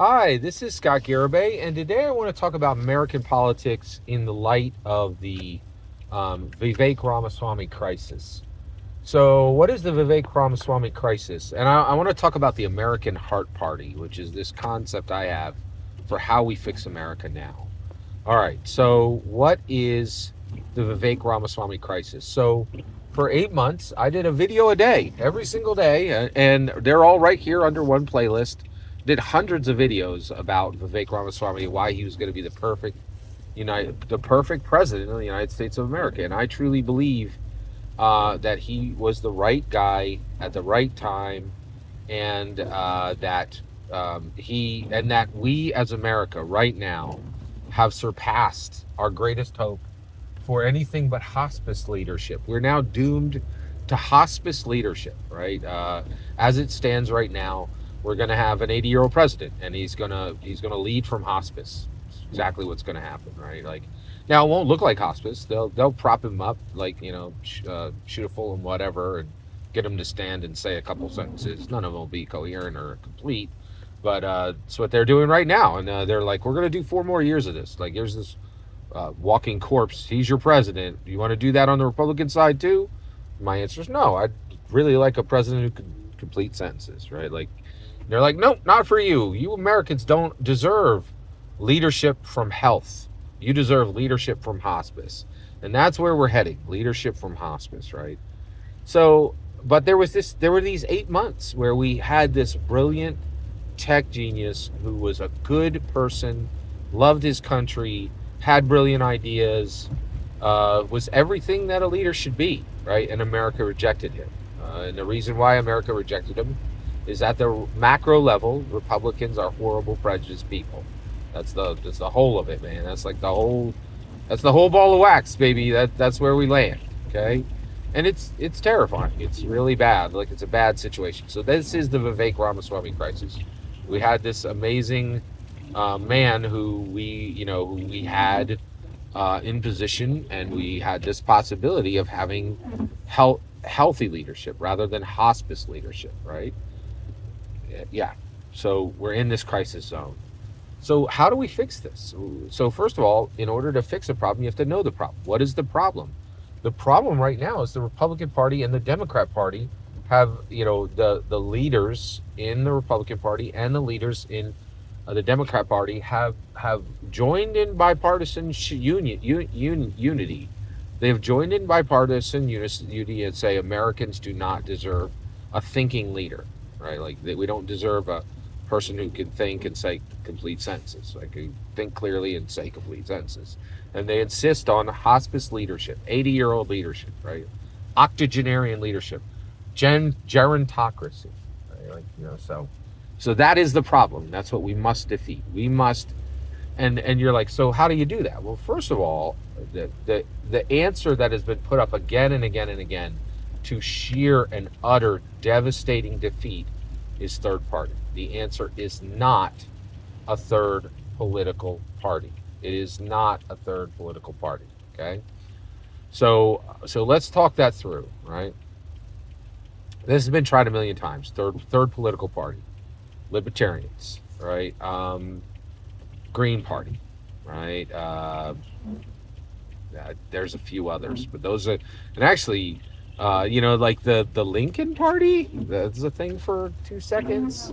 Hi, this is Scott Garibay, and today I want to talk about American politics in the light of the Vivek Ramaswamy crisis. So, what is the Vivek Ramaswamy crisis? And I want to talk about the American Heart Party, which is this concept I have for how we fix America now. All right, so what is the Vivek Ramaswamy crisis? So, for 8 months, I did a video a day, every single day, and they're all right here under one playlist. Did hundreds of videos about Vivek Ramaswamy, why he was going to be the perfect president of the United States of America, and I truly believe that he was the right guy at the right time, and that we as America right now have surpassed our greatest hope for anything but hospice leadership. We're now doomed to hospice leadership, right? As it stands right now, we're going to have an 80-year-old president, and he's gonna lead from hospice. It's exactly what's going to happen, right? Like, now it won't look like hospice. They'll prop him up, like shoot a full and whatever, and get him to stand and say a couple sentences. None of them will be coherent or complete, but it's what they're doing right now, and they're like, we're going to do 4 more years of this. Like, here's this walking corpse. He's your president. You want to do that on the Republican side too? My answer is no. I'd really like a president who could complete sentences, right? Like, they're like, nope, not for you. You Americans don't deserve leadership from health. You deserve leadership from hospice. And that's where we're heading, leadership from hospice, right? So, but there were these 8 months where we had this brilliant tech genius who was a good person, loved his country, had brilliant ideas, was everything that a leader should be, right? And America rejected him. And the reason why America rejected him is at the macro level, Republicans are horrible, prejudiced people. That's the whole of it, man. That's the whole ball of wax, baby. That's where we land. Okay, and it's terrifying. It's really bad. Like, it's a bad situation. So this is the Vivek Ramaswamy crisis. We had this amazing man who we had in position, and we had this possibility of having healthy leadership rather than hospice leadership, right? Yeah. So we're in this crisis zone. So how do we fix this? So first of all, in order to fix a problem, you have to know the problem. What is the problem? The problem right now is the Republican Party and the Democrat Party have, the leaders in the Republican Party and the leaders in the Democrat Party have joined in bipartisan unity. They have joined in bipartisan unity and say Americans do not deserve a thinking leader, right? Like, we don't deserve a person who can think and say complete sentences. Like, who think clearly and say complete sentences. And they insist on hospice leadership, 80-year-old leadership, right? Octogenarian leadership, gerontocracy, right? So that is the problem. That's what we must defeat. We must, and you're like, so how do you do that? Well, first of all, the answer that has been put up again and again and again to sheer and utter devastating defeat is third party. The answer is not a third political party. It is not a third political party. Okay, so let's talk that through. Right, this has been tried a million times. Third political party, libertarians. Right, Green Party. Right. There's a few others, but those are, and actually, like the Lincoln Party. That's a thing for 2 seconds.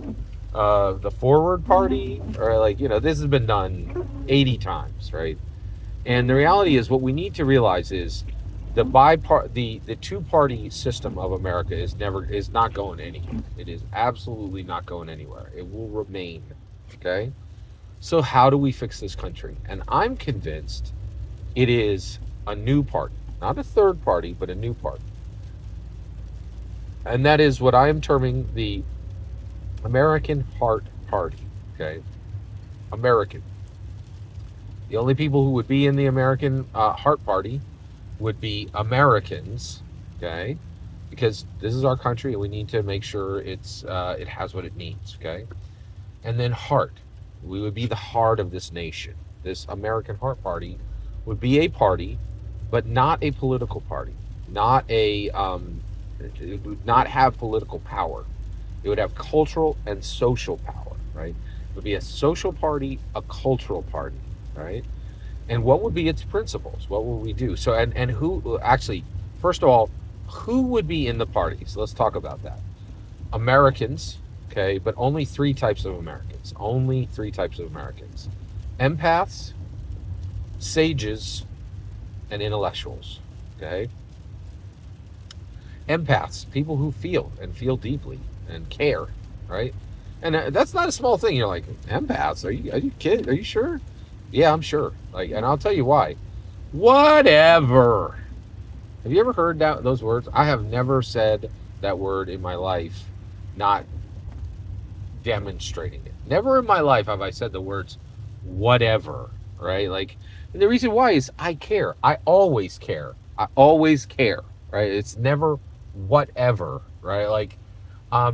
The Forward Party, or this has been done 80 times, right? And the reality is, what we need to realize is the two-party system of America is not going anywhere. It is absolutely not going anywhere. It will remain. Okay. So how do we fix this country? And I'm convinced it is a new party, not a third party, but a new party. And that is what I am terming the American Heart Party. Okay, American. The only people who would be in the American Heart Party would be Americans. Okay, because this is our country, and we need to make sure it has what it needs. Okay, and then heart. We would be the heart of this nation. This American Heart Party would be a party, but not a political party. It would not have political power. It would have cultural and social power, right? It would be a social party, a cultural party, right? And what would be its principles? What will we do? So, and who actually, first of all, who would be in the parties? Let's talk about that. Americans, okay, but only three types of Americans. Only three types of Americans: empaths, sages, and intellectuals. Okay, empaths, people who feel and feel deeply and care, right? And that's not a small thing. You're like, empaths? Are you kidding? Are you sure? Yeah, I'm sure. Like, and I'll tell you why. Whatever. Have you ever heard those words? I have never said that word in my life, not demonstrating it. Never in my life have I said the words whatever, right? Like, and the reason why is I care. I always care. I always care, right? It's never whatever, right? Like,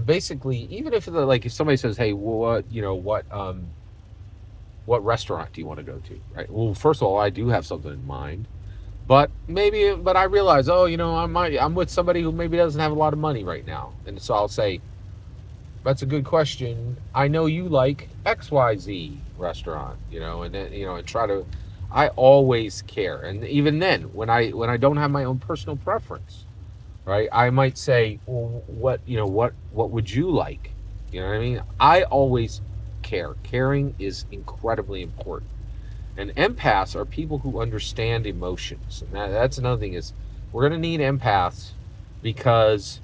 basically, even if like if somebody says, "Hey, what restaurant do you want to go to?" Right? Well, first of all, I do have something in mind, but I realize, oh, I'm with somebody who maybe doesn't have a lot of money right now, and so I'll say, that's a good question. I know you like XYZ restaurant, and then, and try to. I always care, and even then, when I don't have my own personal preference, right? I might say, well, what would you like? You know what I mean? I always care. Caring is incredibly important. And empaths are people who understand emotions. And that's another thing is we're going to need empaths because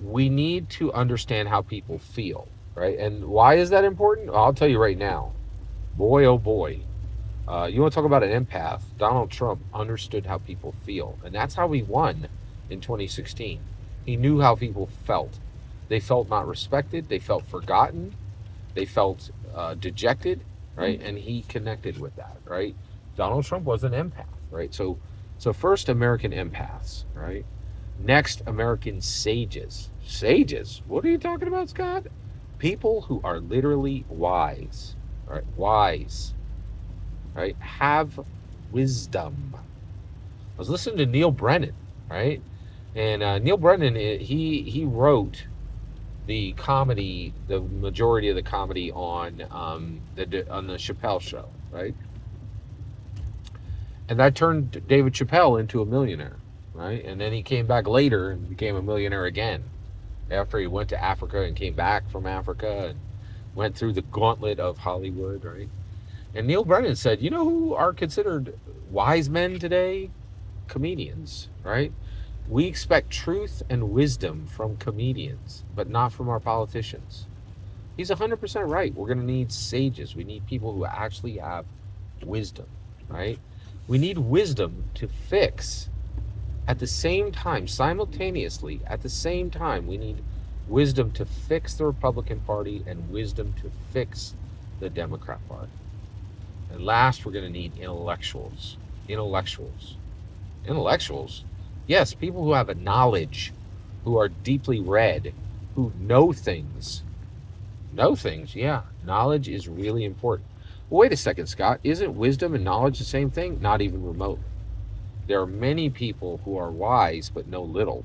we need to understand how people feel, right? And why is that important? I'll tell you right now. Boy, oh boy. You want to talk about an empath? Donald Trump understood how people feel. And that's how he won in 2016. He knew how people felt. They felt not respected. They felt forgotten. They felt dejected, right? And he connected with that, right? Donald Trump was an empath, right? So first, American empaths, right? Next, American sages. Sages? What are you talking about, Scott? People who are literally wise, right? Wise, right? Have wisdom. I was listening to Neil Brennan, right? And Neil Brennan, he wrote the majority of the comedy on the Chappelle show, right? And that turned David Chappelle into a millionaire, right? And then he came back later and became a millionaire again after he went to Africa and came back from Africa and went through the gauntlet of Hollywood, right? And Neil Brennan said, you know who are considered wise men today? Comedians, right? We expect truth and wisdom from comedians, but not from our politicians. He's 100% right. We're going to need sages. We need people who actually have wisdom, right? We need wisdom to fix at the same time, simultaneously, at the same time, we need wisdom to fix the Republican Party and wisdom to fix the Democrat Party. And last, we're going to need intellectuals. Intellectuals. Intellectuals? Yes, people who have a knowledge, who are deeply read, who know things. Know things, yeah. Knowledge is really important. Well, wait a second, Scott. Isn't wisdom and knowledge the same thing? Not even remotely. There are many people who are wise but know little.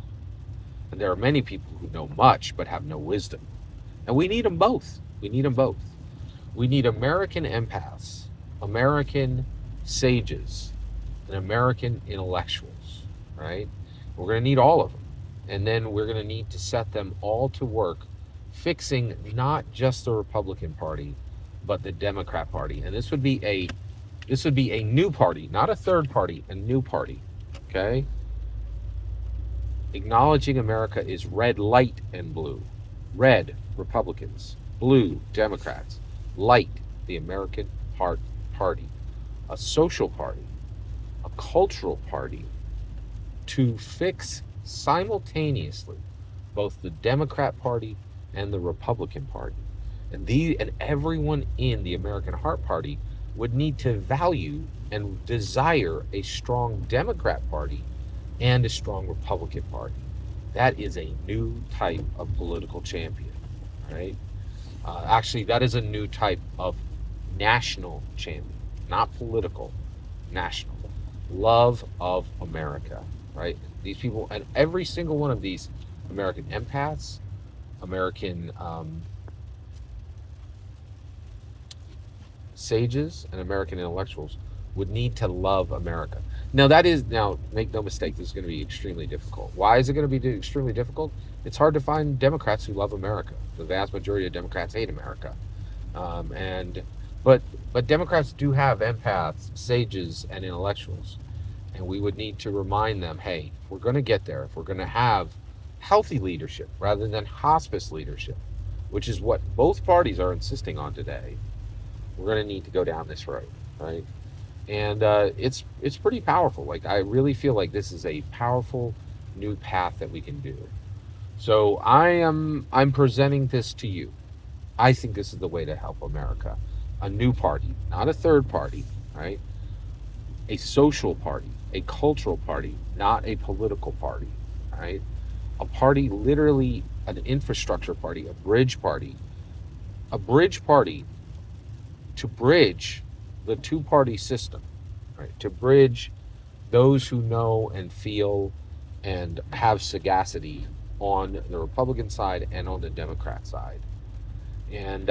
And there are many people who know much but have no wisdom. And we need them both. We need them both. We need American empaths, American sages, and American intellectuals, right? We're going to need all of them. And then we're going to need to set them all to work fixing not just the Republican Party, but the Democrat Party. And this would be a new party, not a third party, a new party. Okay? Acknowledging America is red, light, and blue. Red, Republicans. Blue, Democrats. Light, the American Heart Party. A social party. A cultural party. To fix simultaneously both the Democrat Party and the Republican Party. And everyone in the American Heart Party would need to value and desire a strong Democrat Party and a strong Republican Party. That is a new type of political champion, right? Actually, that is a new type of national champion, not political, national. Love of America, right? These people, and every single one of these American empaths, American sages and American intellectuals would need to love America. Now, make no mistake, this is going to be extremely difficult. Why is it going to be extremely difficult? It's hard to find Democrats who love America. The vast majority of Democrats hate America. And but Democrats do have empaths, sages, and intellectuals, and we would need to remind them, hey, if we're going to get there, if we're going to have healthy leadership rather than hospice leadership, which is what both parties are insisting on today, we're going to need to go down this road, right? And it's pretty powerful. Like, I really feel like this is a powerful new path that we can do. So I'm presenting this to you. I think this is the way to help America. A new party, not a third party, right? A social party, a cultural party, not a political party, right? A party, literally an infrastructure party, a bridge party to bridge the two-party system, right? To bridge those who know and feel and have sagacity on the Republican side and on the Democrat side. And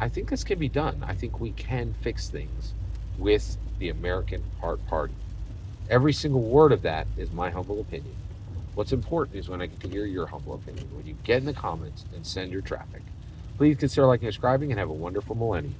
I think this can be done. I think we can fix things with the American Heart Party. Every single word of that is my humble opinion. What's important is when I get to hear your humble opinion, when you get in the comments and send your traffic. Please consider liking and subscribing, and have a wonderful millennium.